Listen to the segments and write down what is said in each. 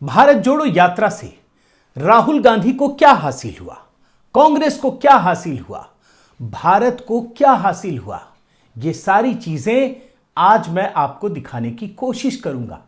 भारत जोड़ो यात्रा से राहुल गांधी को क्या हासिल हुआ, कांग्रेस को क्या हासिल हुआ, भारत को क्या हासिल हुआ, ये सारी चीजें आज मैं आपको दिखाने की कोशिश करूंगा।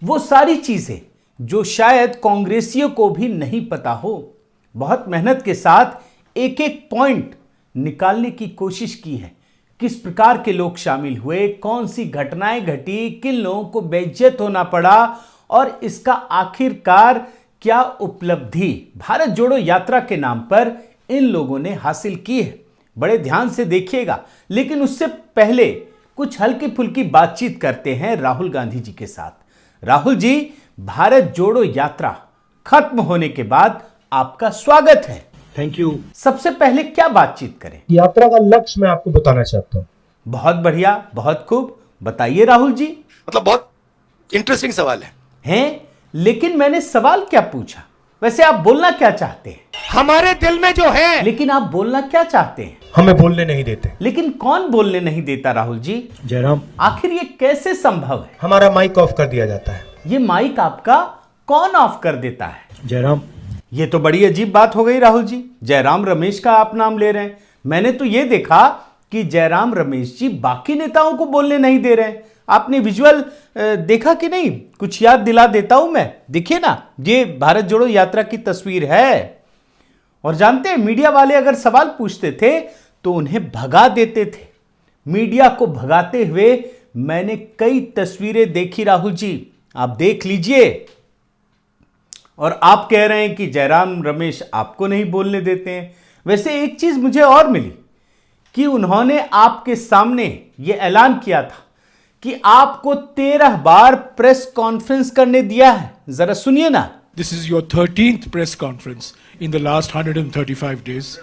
वो सारी चीजें जो शायद कांग्रेसियों को भी नहीं पता हो। बहुत मेहनत के साथ एक एक पॉइंट निकालने की कोशिश की है। किस प्रकार के लोग शामिल हुए, कौन सी घटनाएं घटी, किन लोगों को बेइज्जत होना पड़ा और इसका आखिरकार क्या उपलब्धि भारत जोड़ो यात्रा के नाम पर इन लोगों ने हासिल की है। बड़े ध्यान से देखिएगा। लेकिन उससे पहले कुछ हल्की फुल्की बातचीत करते हैं राहुल गांधी जी के साथ। राहुल जी, भारत जोड़ो यात्रा खत्म होने के बाद आपका स्वागत है। Thank you. सबसे पहले क्या बातचीत करें? यात्रा का लक्ष्य मैं आपको बताना चाहता हूँ। बहुत बढ़िया, बहुत खूब, बताइए राहुल जी। मतलब बहुत इंटरेस्टिंग सवाल है। लेकिन मैंने सवाल क्या पूछा? वैसे आप बोलना क्या चाहते हैं? हमारे दिल में जो है। लेकिन आप बोलना क्या चाहते हैं? हमें बोलने नहीं देते। लेकिन कौन बोलने नहीं देता राहुल जी? जयराम। आखिर ये कैसे संभव है? हमारा माइक ऑफ कर दिया जाता है। ये माइक आपका कौन ऑफ कर देता है? जयराम। ये तो बड़ी अजीब बात हो गई राहुल जी। जयराम रमेश का आप नाम ले रहे हैं। मैंने तो ये देखा कि जयराम रमेश जी बाकी नेताओं को बोलने नहीं दे रहे हैं। आपने विजुअल देखा कि नहीं? कुछ याद दिला देता हूं मैं। देखिए ना, ये भारत जोड़ो यात्रा की तस्वीर है। और जानते हैं, मीडिया वाले अगर सवाल पूछते थे तो उन्हें भगा देते थे। मीडिया को भगाते हुए मैंने कई तस्वीरें देखी राहुल जी, आप देख लीजिए। और आप कह रहे हैं कि जयराम रमेश आपको नहीं बोलने देते हैं। वैसे एक चीज मुझे और मिली कि उन्होंने आपके सामने यह ऐलान किया था कि आपको 13 बार प्रेस कॉन्फ्रेंस करने दिया है। जरा सुनिए ना। This is your 13th press conference in the last 135 days.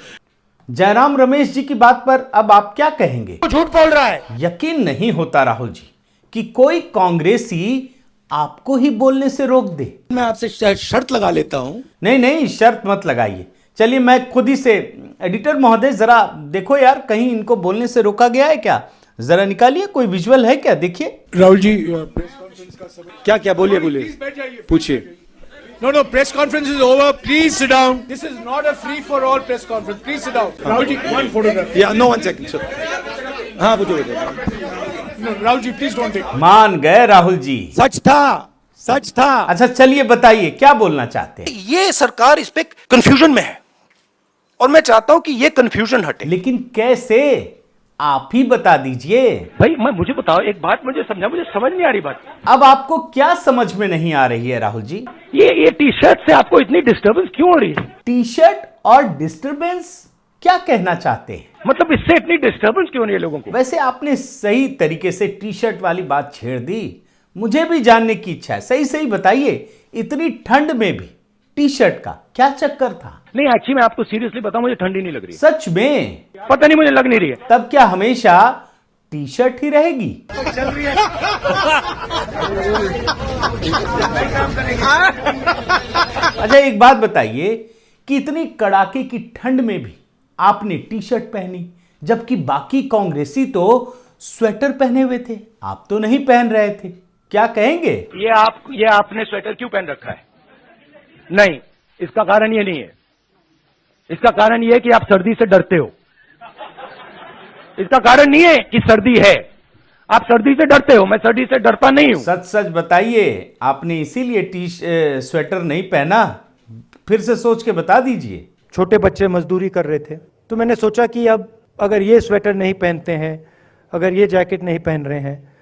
Jairam Ramesh ji की बात पर अब आप क्या कहेंगे? झूठ बोल रहा है। यकीन नहीं होता राहुल जी कि कोई कांग्रेसी आपको ही बोलने से रोक दे। मैं आपसे शर्त लगा लेता हूं। नहीं, शर्त मत लगाइए। चलिए मैं खुद ही से, एडिटर महोदय जरा देखो यार, कहीं इनको बोलने से रोका गया है क्या? जरा निकालिए, कोई विजुअल है क्या? देखिए। राहुल जी, प्रेस कॉन्फ्रेंस का समय। क्या क्या बोलिए बोलिए, प्लीज बैठ जाइए, पूछिए। No, press conference is over. Please sit down. This is not a free for all press conference. Please sit down. Rahul ji, one photograph. या नो 1 सेकंड सर। हाँ पूछो। No, Rahul ji, please don't take. मान गए राहुल जी। सच था। अच्छा चलिए बताइए, क्या बोलना चाहते हैं? ये सरकार इस पे कंफ्यूजन में है और मैं चाहता हूं कि ये कंफ्यूजन हटे। लेकिन कैसे, आप ही बता दीजिए। भाई मुझे बताओ, एक बात मुझे समझा, मुझे समझ नहीं आ रही बात। अब आपको क्या समझ में नहीं आ रही है राहुल जी? ये टी शर्ट से आपको इतनी डिस्टर्बेंस क्यों हो रही है? टी शर्ट और डिस्टर्बेंस, क्या कहना चाहते हैं? मतलब इससे इतनी डिस्टर्बेंस क्यों नहीं है लोगों को? वैसे आपने सही तरीके से टी शर्ट वाली बात छेड़ दी। मुझे भी जानने की इच्छा है। सही बताइए, इतनी ठंड में भी टी शर्ट का क्या चक्कर था? नहीं, एक्चुअली मैं आपको सीरियसली बताऊं, मुझे ठंडी नहीं लग रही। सच में? पता नहीं, मुझे लग नहीं रही है। तब क्या हमेशा टी शर्ट ही रहेगी? अच्छा एक बात बताइए कि इतनी कड़ाके की ठंड में भी आपने टी शर्ट पहनी, जबकि बाकी कांग्रेसी तो स्वेटर पहने हुए थे, आप तो नहीं पहन रहे थे। क्या कहेंगे? ये आपने स्वेटर क्यों पहन रखा है? नहीं, इसका कारण ये नहीं है। इसका कारण ये है कि आप सर्दी से डरते हो। इसका कारण नहीं है कि सर्दी है, आप सर्दी से डरते हो। मैं सर्दी से डरता नहीं हूं। सच बताइए, आपने इसीलिए स्वेटर नहीं पहना? फिर से सोच के बता दीजिए। छोटे बच्चे मजदूरी कर रहे थे तो मैंने सोचा कि अब अगर ये स्वेटर नहीं पहनते हैं, अगर ये जैकेट नहीं पहन रहे हैं,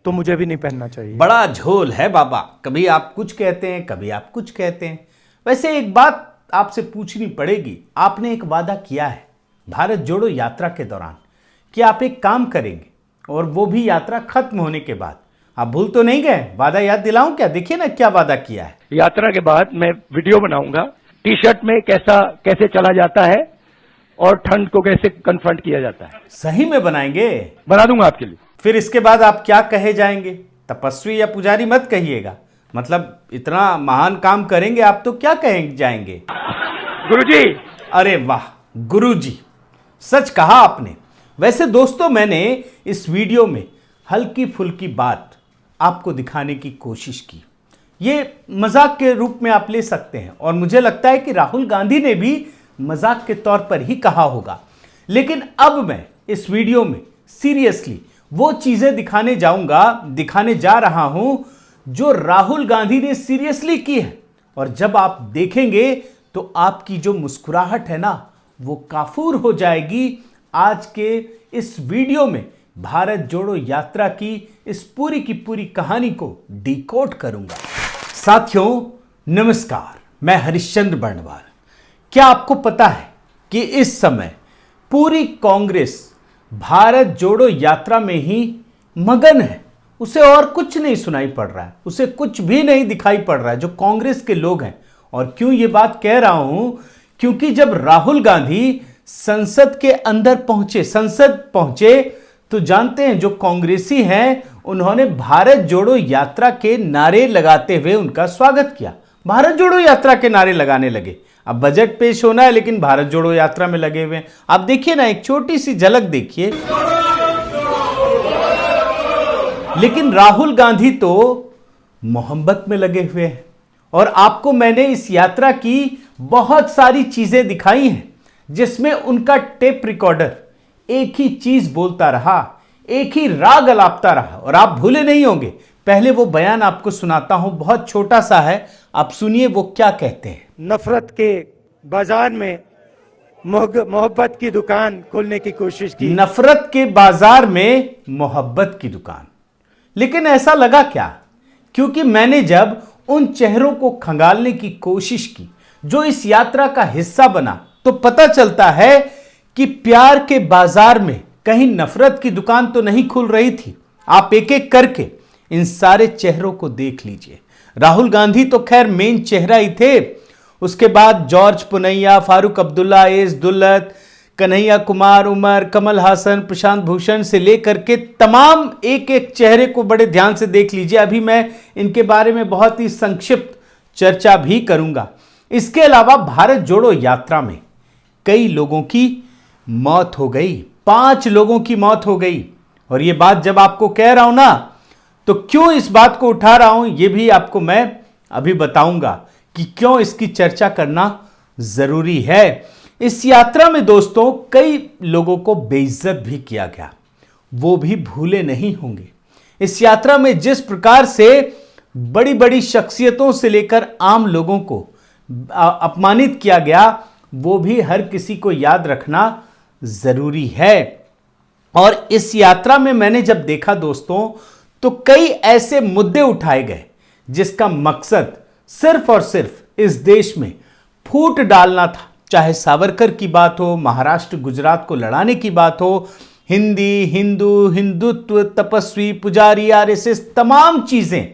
तो मुझे भी नहीं पहनना चाहिए। बड़ा झोल है बाबा, कभी आप कुछ कहते हैं, कभी आप कुछ कहते हैं। वैसे एक बात आपसे पूछनी पड़ेगी। आपने एक वादा किया है भारत जोड़ो यात्रा के दौरान कि आप एक काम करेंगे, और वो भी यात्रा खत्म होने के बाद। आप भूल तो नहीं गए? वादा याद दिलाऊं क्या? देखिए ना क्या वादा किया है। यात्रा के बाद मैं वीडियो बनाऊंगा, टी शर्ट में कैसे चला जाता है और ठंड को कैसे कन्फ्रंट किया जाता है। सही में बनाएंगे? बना दूंगा आपके लिए। फिर इसके बाद आप क्या कहे जाएंगे? तपस्वी या पुजारी मत कहिएगा। मतलब इतना महान काम करेंगे आप तो क्या कहेंगे जाएंगे? गुरुजी। अरे वाह गुरुजी, सच कहा आपने। वैसे दोस्तों, मैंने इस वीडियो में हल्की फुल्की बात आपको दिखाने की कोशिश की। ये मजाक के रूप में आप ले सकते हैं और मुझे लगता है कि राहुल गांधी ने भी मजाक के तौर पर ही कहा होगा। लेकिन अब मैं इस वीडियो में सीरियसली वो चीजें दिखाने जा रहा हूं जो राहुल गांधी ने सीरियसली की है। और जब आप देखेंगे तो आपकी जो मुस्कुराहट है ना वो काफूर हो जाएगी। आज के इस वीडियो में भारत जोड़ो यात्रा की इस पूरी की पूरी कहानी को डिकोड करूंगा। साथियों नमस्कार, मैं हरिश्चंद्र बर्णवाल। क्या आपको पता है कि इस समय पूरी कांग्रेस भारत जोड़ो यात्रा में ही मगन है। उसे और कुछ नहीं सुनाई पड़ रहा है, उसे कुछ भी नहीं दिखाई पड़ रहा है जो कांग्रेस के लोग हैं। और क्यों ये बात कह रहा हूं, क्योंकि जब राहुल गांधी संसद पहुंचे तो जानते हैं जो कांग्रेसी हैं उन्होंने भारत जोड़ो यात्रा के नारे लगाते हुए उनका स्वागत किया। भारत जोड़ो यात्रा के नारे लगाने लगे। अब बजट पेश होना है लेकिन भारत जोड़ो यात्रा में लगे हुए हैं। आप देखिए ना, एक छोटी सी झलक देखिए। लेकिन राहुल गांधी तो मोहब्बत में लगे हुए हैं। और आपको मैंने इस यात्रा की बहुत सारी चीजें दिखाई हैं जिसमें उनका टेप रिकॉर्डर एक ही चीज बोलता रहा, एक ही राग अलापता रहा। और आप भूले नहीं होंगे, पहले वो बयान आपको सुनाता हूं, बहुत छोटा सा है, आप सुनिए वो क्या कहते हैं। नफरत के बाजार में मोहब्बत की दुकान खोलने की कोशिश की। नफरत के बाजार में मोहब्बत की दुकान। लेकिन ऐसा लगा क्या? क्योंकि मैंने जब उन चेहरों को खंगालने की कोशिश की जो इस यात्रा का हिस्सा बना तो पता चलता है कि प्यार के बाजार में कहीं नफरत की दुकान तो नहीं खुल रही थी। आप एक एक करके इन सारे चेहरों को देख लीजिए। राहुल गांधी तो खैर मेन चेहरा ही थे, उसके बाद जॉर्ज पुनैया, फारूक अब्दुल्ला, एस दुल्लत, कन्हैया कुमार, उमर, कमल हासन, प्रशांत भूषण से लेकर के तमाम एक एक चेहरे को बड़े ध्यान से देख लीजिए। अभी मैं इनके बारे में बहुत ही संक्षिप्त चर्चा भी करूंगा। इसके अलावा भारत जोड़ो यात्रा में कई लोगों की मौत हो गई, 5 लोगों की मौत हो गई। और ये बात जब आपको कह रहा हूं ना तो क्यों इस बात को उठा रहा हूं ये भी आपको मैं अभी बताऊंगा कि क्यों इसकी चर्चा करना जरूरी है। इस यात्रा में दोस्तों कई लोगों को बेइज्जत भी किया गया, वो भी भूले नहीं होंगे। इस यात्रा में जिस प्रकार से बड़ी बड़ी शख्सियतों से लेकर आम लोगों को अपमानित किया गया वो भी हर किसी को याद रखना जरूरी है। और इस यात्रा में मैंने जब देखा दोस्तों तो कई ऐसे मुद्दे उठाए गए जिसका मकसद सिर्फ और सिर्फ इस देश में फूट डालना था। चाहे सावरकर की बात हो, महाराष्ट्र गुजरात को लड़ाने की बात हो, हिंदी, हिंदू, हिंदुत्व, तपस्वी, पुजारी, आरएसएस, तमाम चीजें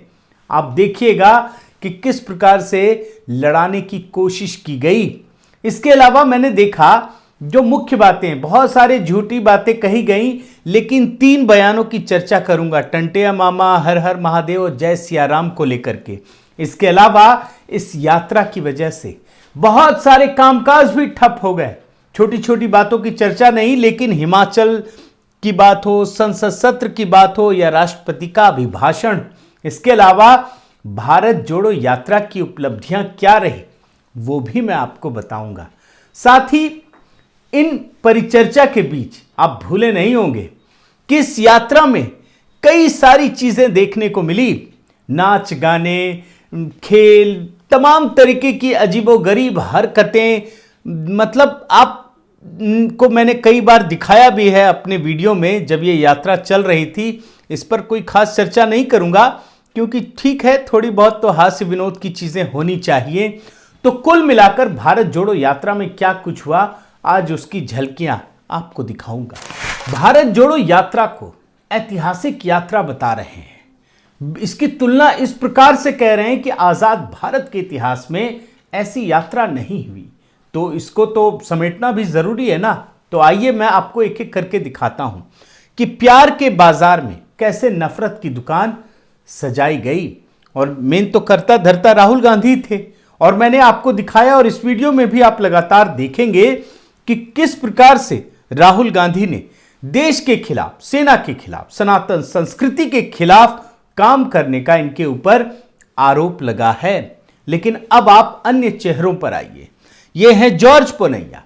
आप देखिएगा कि किस प्रकार से लड़ाने की कोशिश की गई। इसके अलावा मैंने देखा जो मुख्य बातें, बहुत सारे झूठी बातें कही गई, लेकिन 3 बयानों की चर्चा करूंगा, टंटेया मामा, हर हर महादेव और जय सियाराम को लेकर के। इसके अलावा इस यात्रा की वजह से बहुत सारे कामकाज भी ठप हो गए। छोटी छोटी बातों की चर्चा नहीं, लेकिन हिमाचल की बात हो, संसद सत्र की बात हो या राष्ट्रपति का अभिभाषण, इसके अलावा भारत जोड़ो यात्रा की उपलब्धियां क्या रही वो भी मैं आपको बताऊंगा। साथ ही इन परिचर्चा के बीच आप भूले नहीं होंगे कि इस यात्रा में कई सारी चीजें देखने को मिली, नाच गाने, खेल, तमाम तरीके की अजीबोगरीब हरकतें। मतलब आप को मैंने कई बार दिखाया भी है अपने वीडियो में जब ये यात्रा चल रही थी। इस पर कोई खास चर्चा नहीं करूंगा क्योंकि ठीक है, थोड़ी बहुत तो हास्य विनोद की चीजें होनी चाहिए। तो कुल मिलाकर भारत जोड़ो यात्रा में क्या कुछ हुआ आज उसकी झलकियां आपको दिखाऊंगा। भारत जोड़ो यात्रा को ऐतिहासिक यात्रा बता रहे हैं। इसकी तुलना इस प्रकार से कह रहे हैं कि आजाद भारत के इतिहास में ऐसी यात्रा नहीं हुई, तो इसको तो समेटना भी जरूरी है ना। तो आइए मैं आपको एक एक करके दिखाता हूं कि प्यार के बाजार में कैसे नफरत की दुकान सजाई गई। और मेन तो करता धरता राहुल गांधी थे और मैंने आपको दिखाया, और इस वीडियो में भी आप लगातार देखेंगे कि किस प्रकार से राहुल गांधी ने देश के खिलाफ, सेना के खिलाफ, सनातन संस्कृति के खिलाफ काम करने का इनके ऊपर आरोप लगा है। लेकिन अब आप अन्य चेहरों पर आइए। ये हैं जॉर्ज पुनैया,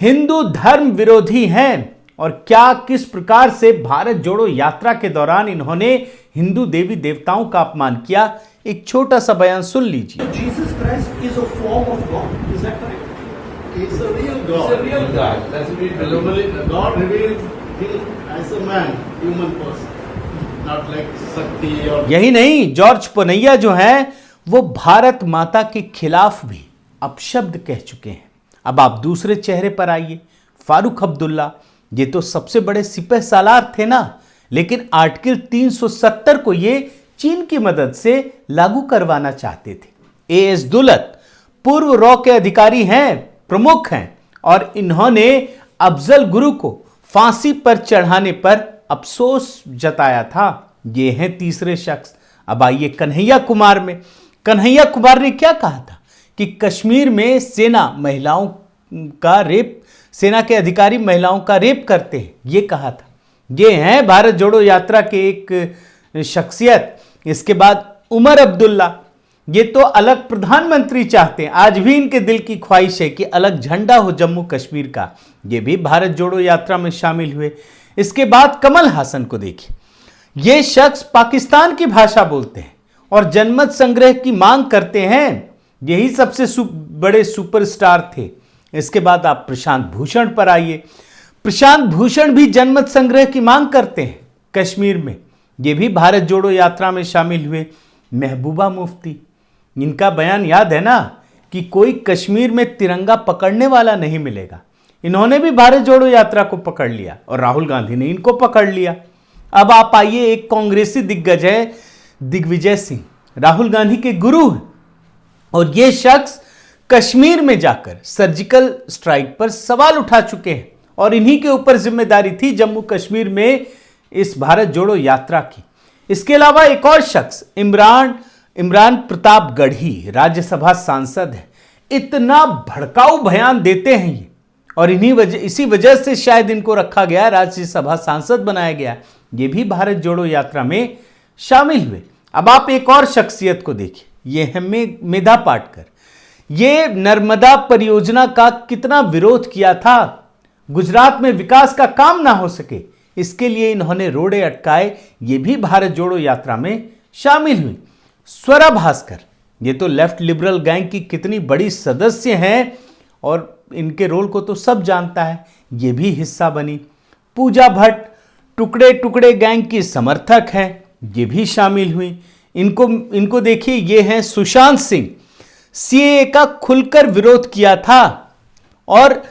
हिंदू धर्म विरोधी हैं और क्या किस प्रकार से भारत जोड़ो यात्रा के दौरान इन्होंने हिंदू देवी देवताओं का अपमान किया। एक छोटा सा बयान सुन लीजिए। Jesus Christ is a form of God. Is that correct? He's a real God. He's a real God. That's it. God revealed him as a man, human person, not like Shakti or. यही नहीं, George पुनैया जो हैं वो भारत माता के खिलाफ भी अपशब्द कह चुके हैं। अब आप दूसरे चेहरे पर आइए, फारूक अब्दुल्ला। ये तो सबसे बड़े सिपह सालार थे ना, लेकिन आर्टिकल 370 को ये चीन की मदद से लागू करवाना चाहते थे। एएस दुलत पूर्व रॉ के अधिकारी हैं, प्रमुख हैं, और इन्होंने अफजल गुरु को फांसी पर चढ़ाने पर अफसोस जताया था। ये हैं तीसरे शख्स। अब आइए कन्हैया कुमार में। कन्हैया कुमार ने क्या कहा था कि कश्मीर में सेना के अधिकारी महिलाओं का रेप करते हैं, ये कहा था। ये हैं भारत जोड़ो यात्रा के एक शख्सियत। इसके बाद उमर अब्दुल्ला, ये तो अलग प्रधानमंत्री चाहते हैं। आज भी इनके दिल की ख्वाहिश है कि अलग झंडा हो जम्मू कश्मीर का। ये भी भारत जोड़ो यात्रा में शामिल हुए। इसके बाद कमल हासन को देखिए। ये शख्स पाकिस्तान की भाषा बोलते हैं और जनमत संग्रह की मांग करते हैं। यही सबसे बड़े सुपरस्टार थे। इसके बाद आप प्रशांत भूषण पर आइए। प्रशांत भूषण भी जनमत संग्रह की मांग करते हैं कश्मीर में। ये भी भारत जोड़ो यात्रा में शामिल हुए। महबूबा मुफ्ती, इनका बयान याद है ना कि कोई कश्मीर में तिरंगा पकड़ने वाला नहीं मिलेगा। इन्होंने भी भारत जोड़ो यात्रा को पकड़ लिया और राहुल गांधी ने इनको पकड़ लिया। अब आप आइए, एक कांग्रेसी दिग्गज है दिग्विजय सिंह, राहुल गांधी के गुरु हैं, और ये शख्स कश्मीर में जाकर सर्जिकल स्ट्राइक पर सवाल उठा चुके हैं और इन्हीं के ऊपर जिम्मेदारी थी जम्मू कश्मीर में इस भारत जोड़ो यात्रा की। इसके अलावा एक और शख्स इमरान प्रताप गढ़ी, राज्यसभा सांसद है। इतना भड़काऊ बयान देते हैं ये, और इसी वजह से शायद इनको रखा गया, राज्यसभा सांसद बनाया गया। ये भी भारत जोड़ो यात्रा में शामिल हुए। अब आप एक और शख्सियत को देखिए। ये है मेधा पाटकर। ये नर्मदा परियोजना का कितना विरोध किया था। गुजरात में विकास का काम ना हो सके, इसके लिए इन्होंने रोड़े अटकाए। ये भी भारत जोड़ो यात्रा में शामिल हुई। स्वरा भास्कर, ये तो लेफ्ट लिबरल गैंग की कितनी बड़ी सदस्य हैं और इनके रोल को तो सब जानता है। ये भी हिस्सा बनी। पूजा भट्ट टुकड़े टुकड़े गैंग की समर्थक हैं, ये भी शामिल हुई। इनको देखिए, ये हैं सुशांत सिंह। सीएए का खुलकर विरोध किया था और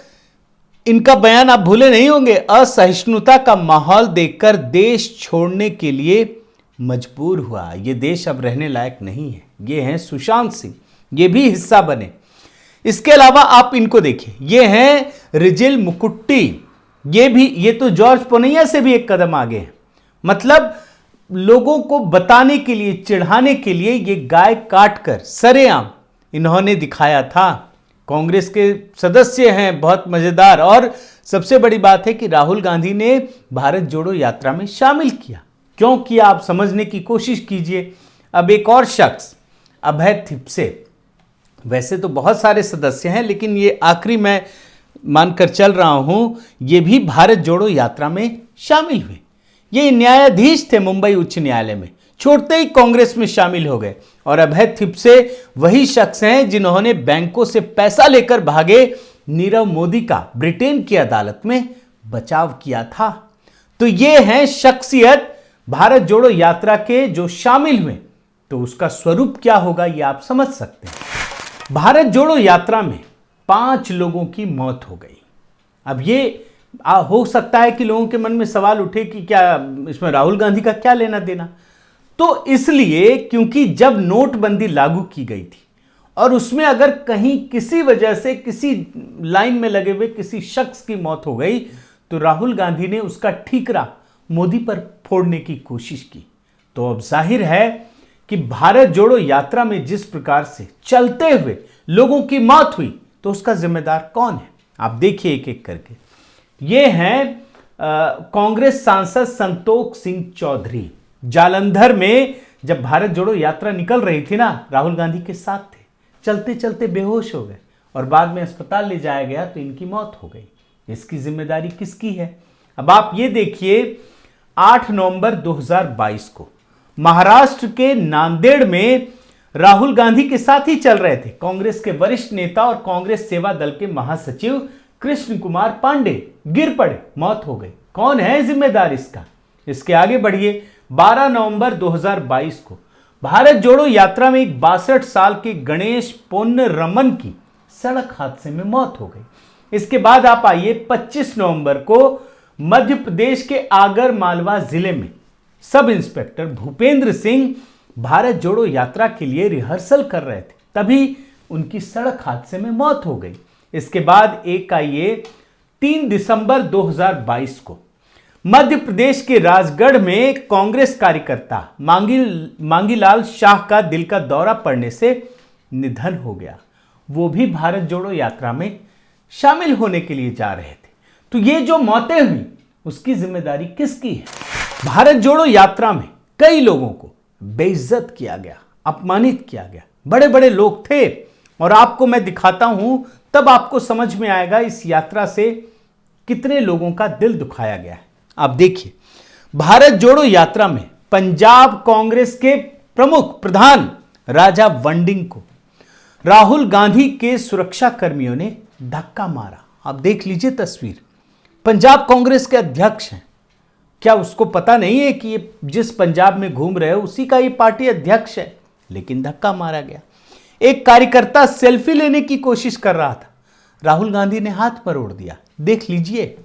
इनका बयान आप भूले नहीं होंगे। असहिष्णुता का माहौल देखकर देश छोड़ने के लिए मजबूर हुआ। ये देश अब रहने लायक नहीं है। ये हैं सुशांत सिंह, ये भी हिस्सा बने। इसके अलावा आप इनको देखिए, ये हैं रिजिल मुकुट्टी। ये तो जॉर्ज पुनैया से भी एक कदम आगे है। मतलब लोगों को बताने के लिए, चिढ़ाने के लिए ये गाय काटकर सरेआम इन्होंने दिखाया था। कांग्रेस के सदस्य हैं, बहुत मजेदार। और सबसे बड़ी बात है कि राहुल गांधी ने भारत जोड़ो यात्रा में शामिल किया। क्यों किया, आप समझने की कोशिश कीजिए। अब एक और शख्स, अभय थिप्से। वैसे तो बहुत सारे सदस्य हैं, लेकिन ये आखिरी मैं मानकर चल रहा हूं, ये भी भारत जोड़ो यात्रा में शामिल हुए। ये न्यायाधीश थे मुंबई उच्च न्यायालय में, छोड़ते ही कांग्रेस में शामिल हो गए। और अभय थिप्से वही शख्स हैं जिन्होंने बैंकों से पैसा लेकर भागे नीरव मोदी का ब्रिटेन की अदालत में बचाव किया था। तो ये हैं शख्सियत भारत जोड़ो यात्रा के जो शामिल हुए। तो उसका स्वरूप क्या होगा ये आप समझ सकते हैं। भारत जोड़ो यात्रा में 5 लोगों की मौत हो गई। अब ये हो सकता है कि लोगों के मन में सवाल उठे कि क्या इसमें राहुल गांधी का क्या लेना देना। तो इसलिए क्योंकि जब नोटबंदी लागू की गई थी और उसमें अगर कहीं किसी वजह से किसी लाइन में लगे हुए किसी शख्स की मौत हो गई तो राहुल गांधी ने उसका ठीकरा मोदी पर फोड़ने की कोशिश की। तो अब जाहिर है कि भारत जोड़ो यात्रा में जिस प्रकार से चलते हुए लोगों की मौत हुई तो उसका जिम्मेदार कौन है, आप देखिए एक एक करके। ये हैं कांग्रेस सांसद संतोष सिंह चौधरी। जालंधर में जब भारत जोड़ो यात्रा निकल रही थी ना, राहुल गांधी के साथ थे। चलते चलते बेहोश हो गए और बाद में अस्पताल ले जाया गया तो इनकी मौत हो गई। इसकी जिम्मेदारी किसकी है? अब आप ये देखिए, 8 नवंबर 2022 को महाराष्ट्र के नांदेड़ में राहुल गांधी के साथ ही चल रहे थे कांग्रेस के वरिष्ठ नेता और कांग्रेस सेवा दल के महासचिव कृष्ण कुमार पांडे। गिर पड़े, मौत हो गई। कौन है जिम्मेदार इसका? इसके आगे बढ़िए, 12 नवंबर 2022 को भारत जोड़ो यात्रा में एक 62 साल के गणेश पोन्नरमन की सड़क हादसे में मौत हो गई। इसके बाद आप आइए, 25 नवंबर को मध्य प्रदेश के आगर मालवा जिले में सब इंस्पेक्टर भूपेंद्र सिंह भारत जोड़ो यात्रा के लिए रिहर्सल कर रहे थे, तभी उनकी सड़क हादसे में मौत हो गई। इसके बाद एक आइए, 3 दिसंबर 2022 को मध्य प्रदेश के राजगढ़ में कांग्रेस कार्यकर्ता मांगीलाल शाह का दिल का दौरा पड़ने से निधन हो गया। वो भी भारत जोड़ो यात्रा में शामिल होने के लिए जा रहे थे। तो ये जो मौतें हुई उसकी जिम्मेदारी किसकी है? भारत जोड़ो यात्रा में कई लोगों को बेइज्जत किया गया, अपमानित किया गया। बड़े बड़े लोग थे और आपको मैं दिखाता हूं, तब आपको समझ में आएगा इस यात्रा से कितने लोगों का दिल दुखाया गया है। आप देखिए, भारत जोड़ो यात्रा में पंजाब कांग्रेस के प्रमुख प्रधान राजा वंडिंग को राहुल गांधी के सुरक्षा कर्मियों ने धक्का मारा। आप देख लीजिए तस्वीर। पंजाब कांग्रेस के अध्यक्ष हैं। क्या उसको पता नहीं है कि ये जिस पंजाब में घूम रहे हो उसी का ये पार्टी अध्यक्ष है? लेकिन धक्का मारा गया। एक कार्यकर्ता सेल्फी लेने की कोशिश कर रहा था, राहुल गांधी ने हाथ मरोड़ दिया। देख लीजिए।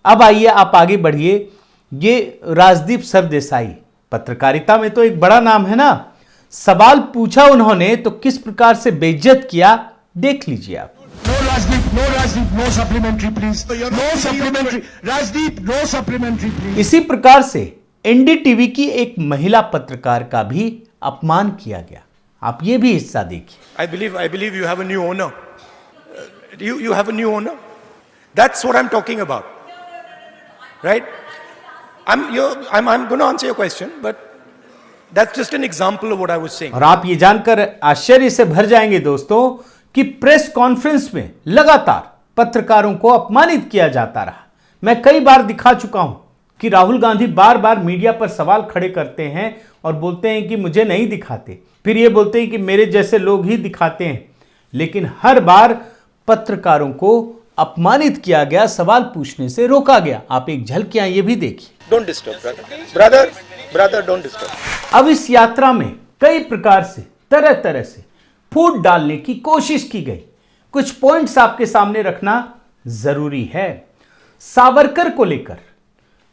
अब आइए, आप आगे बढ़िए। ये राजदीप सरदेसाई, पत्रकारिता में तो एक बड़ा नाम है ना। सवाल पूछा उन्होंने तो किस प्रकार से बेइज्जत किया, देख लीजिए आप। No Rajdeep, no Rajdeep, no supplementary please. No supplementary. Rajdeep, no supplementary please. इसी प्रकार से एनडीटीवी की एक महिला पत्रकार का भी अपमान किया गया। आप ये भी हिस्सा देखिए। I believe you have a new owner. You have a new owner. That's what I'm talking about. Right? I'm going to answer your question, but that's just an example of what I was saying. और आप ये जानकर आश्चर्य से भर जाएंगे दोस्तों कि प्रेस कॉन्फ्रेंस में लगातार पत्रकारों को अपमानित किया जाता रहा। मैं कई बार दिखा चुका हूं कि राहुल गांधी बार बार मीडिया पर सवाल खड़े करते हैं और बोलते हैं कि मुझे नहीं दिखाते, फिर ये बोलते हैं कि मेरे जैसे लोग ही दिखाते हैं। लेकिन हर बार पत्रकारों को अपमानित किया गया, सवाल पूछने से रोका गया। आप एक झलकियां ये भी देखिए। Don't disturb, brother, don't disturb. अब इस यात्रा में कई प्रकार से तरह तरह से फूट डालने की कोशिश की गई। कुछ पॉइंट्स आपके सामने रखना जरूरी है। सावरकर को लेकर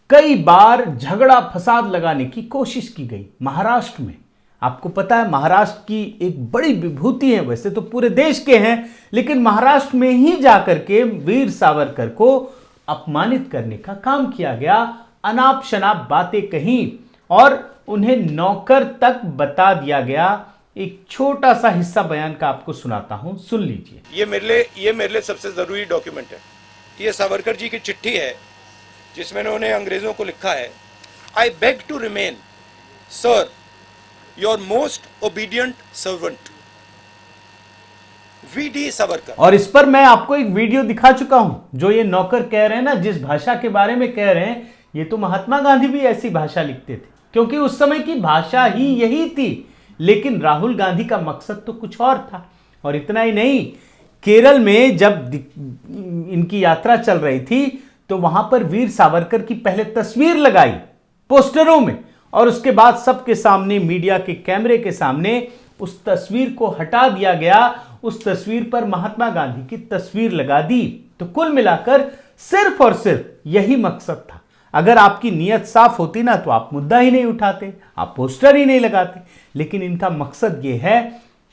कई बार झगड़ा फसाद लगाने की कोशिश की गई महाराष्ट्र में। आपको पता है महाराष्ट्र की एक बड़ी विभूति है, वैसे तो पूरे देश के हैं, लेकिन महाराष्ट्र में ही जाकर के वीर सावरकर को अपमानित करने का काम किया गया। अनाप शनाप बातें कहीं और उन्हें नौकर तक बता दिया गया। एक छोटा सा हिस्सा बयान का आपको सुनाता हूं, सुन लीजिए। ये मेरे लिए सबसे जरूरी डॉक्यूमेंट है। ये सावरकर जी की चिट्ठी है जिसमें उन्होंने अंग्रेजों को लिखा है, I beg to remain sir your most obedient servant V D. Savarkar. और इस पर मैं आपको एक वीडियो दिखा चुका हूं। जो ये नौकर कह रहे हैं ना, जिस भाषा के बारे में कह रहे हैं, ये तो महात्मा गांधी भी ऐसी भाषा लिखते थे, क्योंकि उस समय की भाषा ही यही थी। लेकिन राहुल गांधी का मकसद तो कुछ और था। और इतना ही नहीं, केरल में जब इनकी यात्रा चल रही थी तो वहां पर वीर सावरकर की पहले तस्वीर लगाई पोस्टरों में, और उसके बाद सबके सामने, मीडिया के कैमरे के सामने उस तस्वीर को हटा दिया गया। उस तस्वीर पर महात्मा गांधी की तस्वीर लगा दी। तो कुल मिलाकर सिर्फ और सिर्फ यही मकसद था। अगर आपकी नीयत साफ होती ना तो आप मुद्दा ही नहीं उठाते, आप पोस्टर ही नहीं लगाते। लेकिन इनका मकसद ये है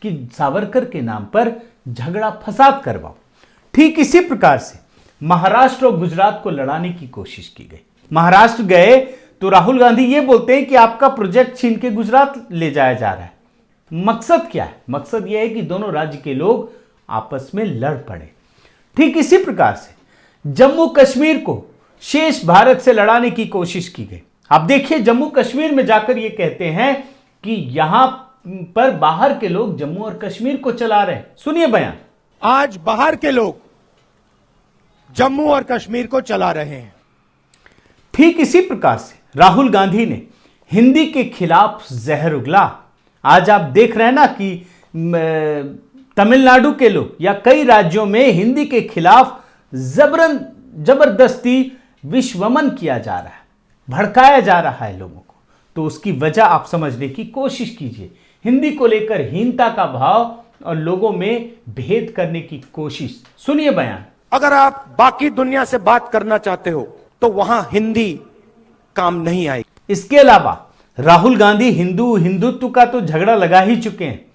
कि सावरकर के नाम पर झगड़ा फसाद करवाओ। ठीक इसी प्रकार से महाराष्ट्र और गुजरात को लड़ाने की कोशिश की गई। महाराष्ट्र गए तो राहुल गांधी ये बोलते हैं कि आपका प्रोजेक्ट छीन के गुजरात ले जाया जा रहा है। मकसद क्या है? मकसद यह है कि दोनों राज्य के लोग आपस में लड़ पड़े। ठीक इसी प्रकार से जम्मू कश्मीर को शेष भारत से लड़ाने की कोशिश की गई। आप देखिए, जम्मू कश्मीर में जाकर ये कहते हैं कि यहां पर बाहर के लोग जम्मू और कश्मीर को चला रहे हैं। सुनिए बयान। आज बाहर के लोग जम्मू और कश्मीर को चला रहे हैं। ठीक इसी प्रकार से राहुल गांधी ने हिंदी के खिलाफ जहर उगला। आज आप देख रहे हैं ना कि तमिलनाडु के लोग या कई राज्यों में हिंदी के खिलाफ जबरदस्ती विश्वमन किया जा रहा है, भड़काया जा रहा है लोगों को। तो उसकी वजह आप समझने की कोशिश कीजिए। हिंदी को लेकर हीनता का भाव और लोगों में भेद करने की कोशिश। सुनिए बयान। अगर आप बाकी दुनिया से बात करना चाहते हो तो वहां हिंदी काम नहीं आएगी। इसके अलावा राहुल गांधी हिंदुत्व का तो झगड़ा लगा ही चुके हैं।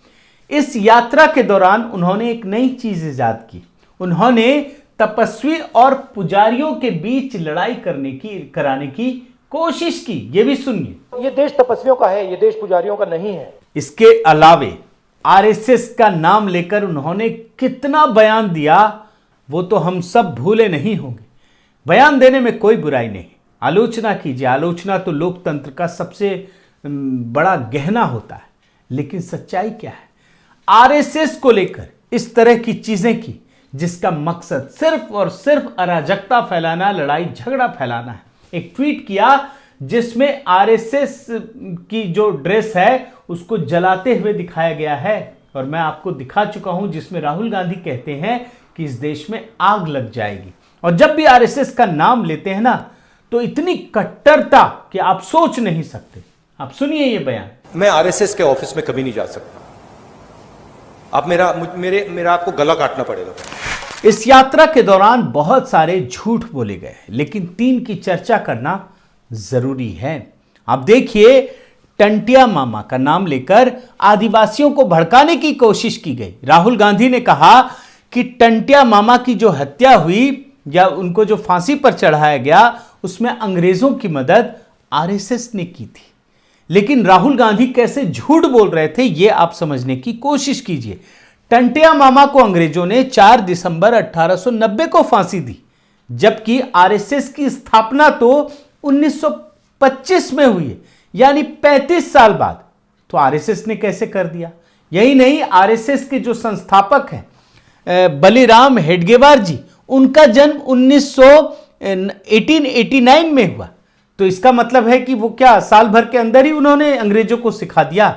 इस यात्रा के दौरान उन्होंने एक नई चीज इजाद की। उन्होंने तपस्वी और पुजारियों के बीच लड़ाई कराने की कोशिश की। यह भी सुनिए। ये देश तपस्वियों का है, ये देश पुजारियों का नहीं है। इसके अलावे आरएसएस का नाम लेकर उन्होंने कितना बयान दिया वो तो हम सब भूले नहीं होंगे। बयान देने में कोई बुराई नहीं, आलोचना कीजिए। आलोचना तो लोकतंत्र का सबसे बड़ा गहना होता है। लेकिन सच्चाई क्या है? आरएसएस को लेकर इस तरह की चीजें की जिसका मकसद सिर्फ और सिर्फ अराजकता फैलाना, लड़ाई झगड़ा फैलाना है। एक ट्वीट किया जिसमें आरएसएस की जो ड्रेस है उसको जलाते हुए दिखाया गया है और मैं आपको दिखा चुका हूं, जिसमें राहुल गांधी कहते हैं कि इस देश में आग लग जाएगी। और जब भी आरएसएस का नाम लेते हैं ना तो इतनी कट्टरता कि आप सोच नहीं सकते। आप सुनिए ये बयान। मैं आरएसएस के ऑफिस में कभी नहीं जा सकता। आप मेरा आपको गला काटना पड़ेगा। इस यात्रा के दौरान बहुत सारे झूठ बोले गए, लेकिन 3 की चर्चा करना जरूरी है। आप देखिए, टंटिया मामा का नाम लेकर आदिवासियों को भड़काने की कोशिश की गई। राहुल गांधी ने कहा कि टंटिया मामा की जो हत्या हुई या उनको जो फांसी पर चढ़ाया गया उसमें अंग्रेजों की मदद आरएसएस ने की थी। लेकिन राहुल गांधी कैसे झूठ बोल रहे थे ये आप समझने की कोशिश कीजिए। टंटिया मामा को अंग्रेजों ने 4 दिसंबर 1890 को फांसी दी, जबकि आरएसएस की स्थापना तो 1925 में हुई है, यानी 35 साल बाद। तो आरएसएस ने कैसे कर दिया? यही नहीं, आरएसएस के जो संस्थापक हैं बलिराम हेडगेवार जी, उनका जन्म 1889 में हुआ। तो इसका मतलब है कि वो क्या साल भर के अंदर ही उन्होंने अंग्रेजों को सिखा दिया?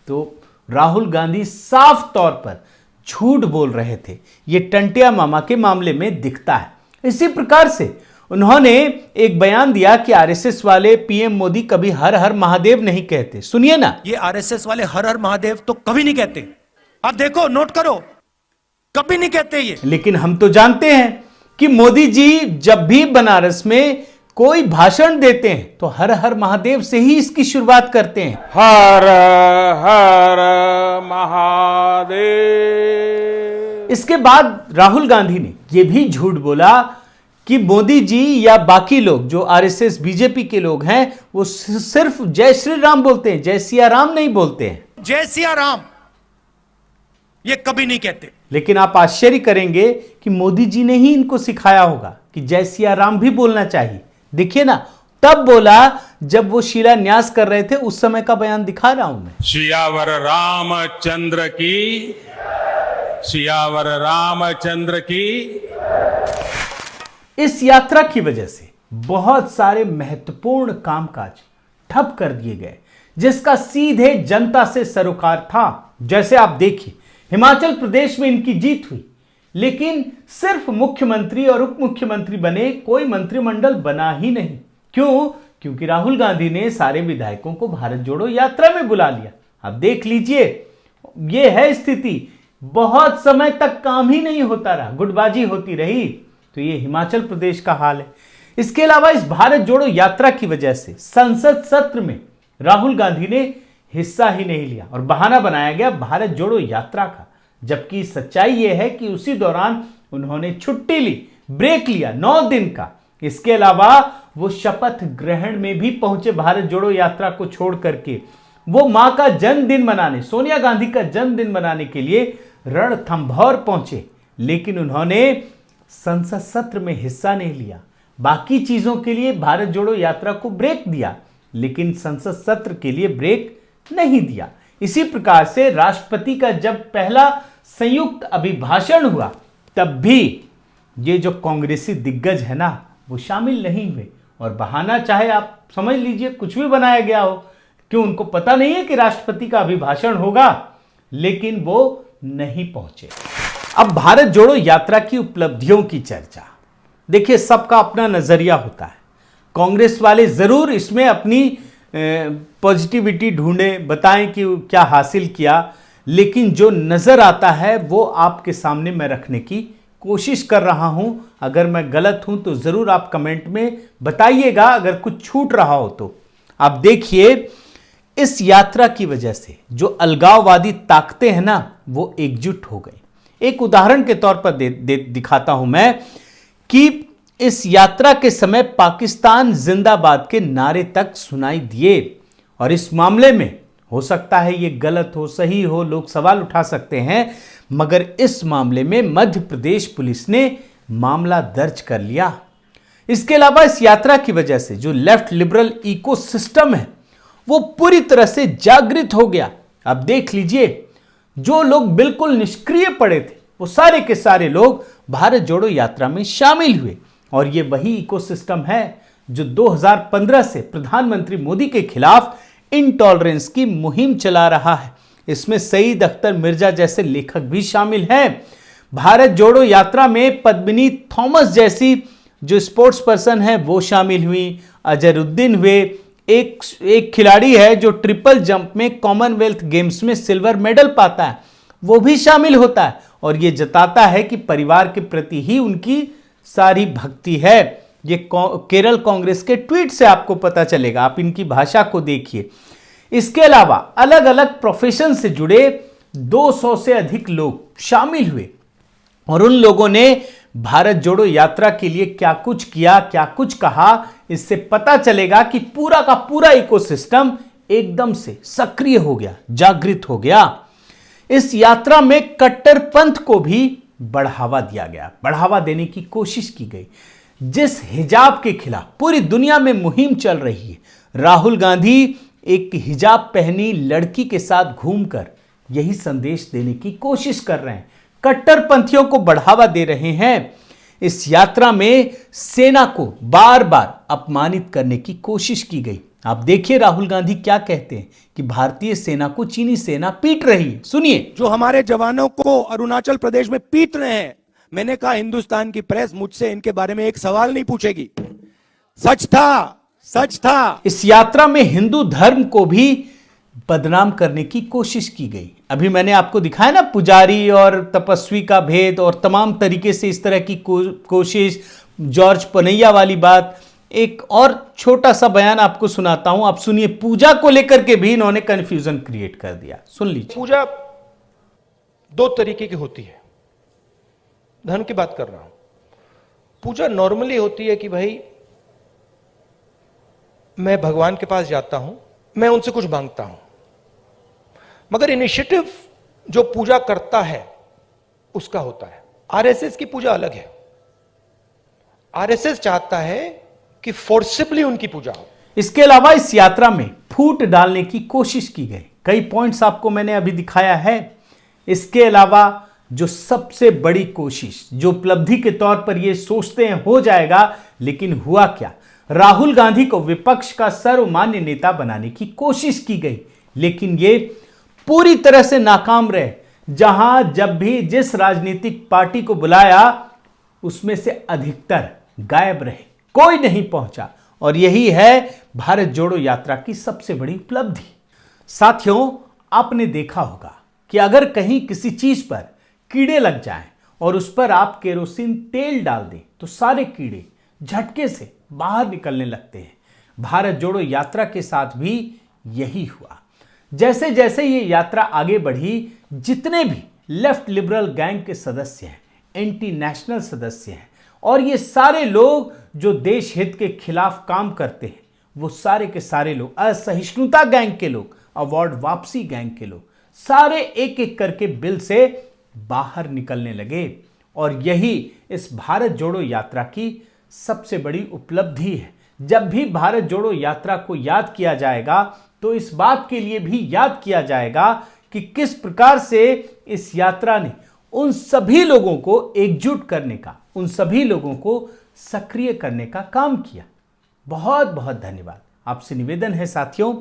तो राहुल गांधी साफ तौर पर झूठ बोल रहे थे। ये टंटिया मामा के मामले में दिखता है। इसी प्रकार से उन्होंने एक बयान दिया कि आरएसएस वाले पीएम मोदी कभी हर हर महादेव नहीं कहते। सुनिए ना। ये आरएसएस वाले हर हर महादेव तो कभी नहीं कहते। आप देखो, नोट करो, कभी नहीं कहते ये। लेकिन हम तो जानते हैं कि मोदी जी जब भी बनारस में कोई भाषण देते हैं तो हर हर महादेव से ही इसकी शुरुआत करते हैं। हर हर महादेव। इसके बाद राहुल गांधी ने यह भी झूठ बोला कि मोदी जी या बाकी लोग जो आरएसएस बीजेपी के लोग हैं वो सिर्फ जय श्री राम बोलते हैं, जय सिया राम नहीं बोलते हैं। जय सिया राम ये कभी नहीं कहते। लेकिन आप आश्चर्य करेंगे कि मोदी जी ने ही इनको सिखाया होगा कि जय सिया राम भी बोलना चाहिए। देखिए ना, तब बोला जब वो शिलान्यास कर रहे थे, उस समय का बयान दिखा रहा हूं मैं। सियावर रामचंद्र की, सियावर रामचंद्र की। इस यात्रा की वजह से बहुत सारे महत्वपूर्ण कामकाज ठप कर दिए गए, जिसका सीधे जनता से सरोकार था। जैसे आप देखिए, हिमाचल प्रदेश में इनकी जीत हुई, लेकिन सिर्फ मुख्यमंत्री और उप मुख्यमंत्री बने, कोई मंत्रिमंडल बना ही नहीं। क्यों? क्योंकि राहुल गांधी ने सारे विधायकों को भारत जोड़ो यात्रा में बुला लिया। अब देख लीजिए, यह है स्थिति। बहुत समय तक काम ही नहीं होता रहा, गुटबाजी होती रही। तो ये हिमाचल प्रदेश का हाल है। इसके अलावा इस भारत जोड़ो यात्रा की वजह से संसद सत्र में राहुल गांधी ने हिस्सा ही नहीं लिया और बहाना बनाया गया भारत जोड़ो यात्रा का, जबकि सच्चाई यह है कि उसी दौरान उन्होंने छुट्टी ली, ब्रेक लिया 9 दिन का। इसके अलावा वो शपथ ग्रहण में भी पहुंचे भारत जोड़ो यात्रा को छोड़ करके। वो मां का जन्मदिन मनाने, सोनिया गांधी का जन्मदिन मनाने के लिए रणथंभौर पहुंचे, लेकिन उन्होंने संसद सत्र में हिस्सा नहीं लिया। बाकी चीजों के लिए भारत जोड़ो यात्रा को ब्रेक दिया, लेकिन संसद सत्र के लिए ब्रेक नहीं दिया। इसी प्रकार से राष्ट्रपति का जब पहला संयुक्त अभिभाषण हुआ तब भी ये जो कांग्रेसी दिग्गज है ना वो शामिल नहीं हुए, और बहाना चाहे आप समझ लीजिए कुछ भी बनाया गया हो, क्यों उनको पता नहीं है कि राष्ट्रपति का अभिभाषण होगा, लेकिन वो नहीं पहुंचे। अब भारत जोड़ो यात्रा की उपलब्धियों की चर्चा, देखिए सबका अपना नजरिया होता है। कांग्रेस वाले जरूर इसमें अपनी पॉजिटिविटी ढूंढे, बताएं कि क्या हासिल किया, लेकिन जो नजर आता है वो आपके सामने मैं रखने की कोशिश कर रहा हूं। अगर मैं गलत हूं तो जरूर आप कमेंट में बताइएगा, अगर कुछ छूट रहा हो तो। आप देखिए इस यात्रा की वजह से जो अलगाववादी ताकतें हैं ना वो एकजुट हो गई। एक उदाहरण के तौर पर दिखाता हूं मैं कि इस यात्रा के समय पाकिस्तान जिंदाबाद के नारे तक सुनाई दिए, और इस मामले में हो सकता है ये गलत हो सही हो, लोग सवाल उठा सकते हैं, मगर इस मामले में मध्य प्रदेश पुलिस ने मामला दर्ज कर लिया। इसके अलावा इस यात्रा की वजह से जो लेफ्ट लिबरल इकोसिस्टम है वो पूरी तरह से जागृत हो गया। अब देख लीजिए जो लोग बिल्कुल निष्क्रिय पड़े थे वो सारे के सारे लोग भारत जोड़ो यात्रा में शामिल हुए, और ये वही इकोसिस्टम है जो 2015 से प्रधानमंत्री मोदी के खिलाफ इंटॉलरेंस की मुहिम चला रहा है। इसमें सईद अख्तर मिर्जा जैसे लेखक भी शामिल हैं। भारत जोड़ो यात्रा में पद्मिनी थॉमस जैसी जो स्पोर्ट्स पर्सन है वो शामिल हुई, अजहरुद्दीन हुए, एक खिलाड़ी है जो ट्रिपल जंप में कॉमनवेल्थ गेम्स में सिल्वर मेडल पाता है, वो भी शामिल होता है, और ये जताता है कि परिवार के प्रति ही उनकी सारी भक्ति है। ये केरल कांग्रेस के ट्वीट से आपको पता चलेगा, आप इनकी भाषा को देखिए। इसके अलावा अलग अलग प्रोफेशन से जुड़े 200 से अधिक लोग शामिल हुए, और उन लोगों ने भारत जोड़ो यात्रा के लिए क्या कुछ किया, क्या कुछ कहा, इससे पता चलेगा कि पूरा का पूरा इकोसिस्टम एकदम से सक्रिय हो गया, जागृत हो गया। इस यात्रा में कट्टरपंथ को भी बढ़ावा दिया गया, बढ़ावा देने की कोशिश की गई। जिस हिजाब के खिलाफ पूरी दुनिया में मुहिम चल रही है, राहुल गांधी एक हिजाब पहनी लड़की के साथ घूमकर यही संदेश देने की कोशिश कर रहे हैं, कट्टरपंथियों को बढ़ावा दे रहे हैं। इस यात्रा में सेना को बार बार अपमानित करने की कोशिश की गई। आप देखिए राहुल गांधी क्या कहते हैं कि भारतीय सेना को चीनी सेना पीट रही है, सुनिए। जो हमारे जवानों को अरुणाचल प्रदेश में पीट रहे हैं, मैंने कहा हिंदुस्तान की प्रेस मुझसे इनके बारे में एक सवाल नहीं पूछेगी। सच था, सच था। इस यात्रा में हिंदू धर्म को भी बदनाम करने की कोशिश की गई। अभी मैंने आपको दिखाया ना पुजारी और तपस्वी का भेद, और तमाम तरीके से इस तरह की कोशिश, जॉर्ज पनैया वाली बात। एक और छोटा सा बयान आपको सुनाता हूं, आप सुनिए। पूजा को लेकर के भी इन्होंने कंफ्यूजन क्रिएट कर दिया, सुन लीजिए। पूजा दो तरीके की होती है, धर्म की बात कर रहा हूं। पूजा नॉर्मली होती है कि भाई मैं भगवान के पास जाता हूं, मैं उनसे कुछ मांगता हूं, मगर इनिशिएटिव जो पूजा करता है उसका होता है। आरएसएस की पूजा अलग है। आरएसएस चाहता है कि फोर्सिबली उनकी पूजा हो। इसके अलावा इस यात्रा में फूट डालने की कोशिश की गई, कई पॉइंट्स आपको मैंने अभी दिखाया है। इसके अलावा जो सबसे बड़ी कोशिश, जो उपलब्धि के तौर पर ये सोचते हैं हो जाएगा, लेकिन हुआ क्या, राहुल गांधी को विपक्ष का सर्वमान्य नेता बनाने की कोशिश की गई, लेकिन ये पूरी तरह से नाकाम रहे। जहां जब भी जिस राजनीतिक पार्टी को बुलाया उसमें से अधिकतर गायब रहे, कोई नहीं पहुंचा, और यही है भारत जोड़ो यात्रा की सबसे बड़ी उपलब्धि। साथियों, आपने देखा होगा कि अगर कहीं किसी चीज पर कीड़े लग जाएं और उस पर आप केरोसिन तेल डाल दें तो सारे कीड़े झटके से बाहर निकलने लगते हैं। भारत जोड़ो यात्रा के साथ भी यही हुआ। जैसे जैसे ये यात्रा आगे बढ़ी, जितने भी लेफ्ट लिबरल गैंग के सदस्य हैं, एंटी नेशनल सदस्य हैं, और ये सारे लोग जो देश हित के खिलाफ काम करते हैं, वो सारे के सारे लोग, असहिष्णुता गैंग के लोग, अवार्ड वापसी गैंग के लोग, सारे एक एक करके बिल से बाहर निकलने लगे। और यही इस भारत जोड़ो यात्रा की सबसे बड़ी उपलब्धि है। जब भी भारत जोड़ो यात्रा को याद किया जाएगा तो इस बात के लिए भी याद किया जाएगा कि किस प्रकार से इस यात्रा ने उन सभी लोगों को एकजुट करने का, उन सभी लोगों को सक्रिय करने का काम किया। बहुत बहुत धन्यवाद। आपसे निवेदन है साथियों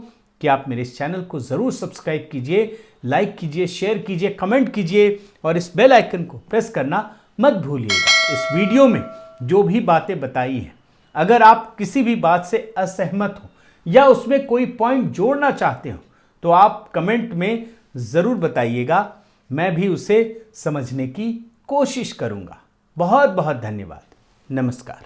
कि आप मेरे इस चैनल को जरूर सब्सक्राइब कीजिए, लाइक कीजिए, शेयर कीजिए, कमेंट कीजिए और इस बेल आइकन को प्रेस करना मत भूलिएगा। इस वीडियो में जो भी बातें बताई हैं, अगर आप किसी भी बात से असहमत हो या उसमें कोई पॉइंट जोड़ना चाहते हो तो आप कमेंट में जरूर बताइएगा, मैं भी उसे समझने की कोशिश करूंगा। बहुत बहुत धन्यवाद। नमस्कार।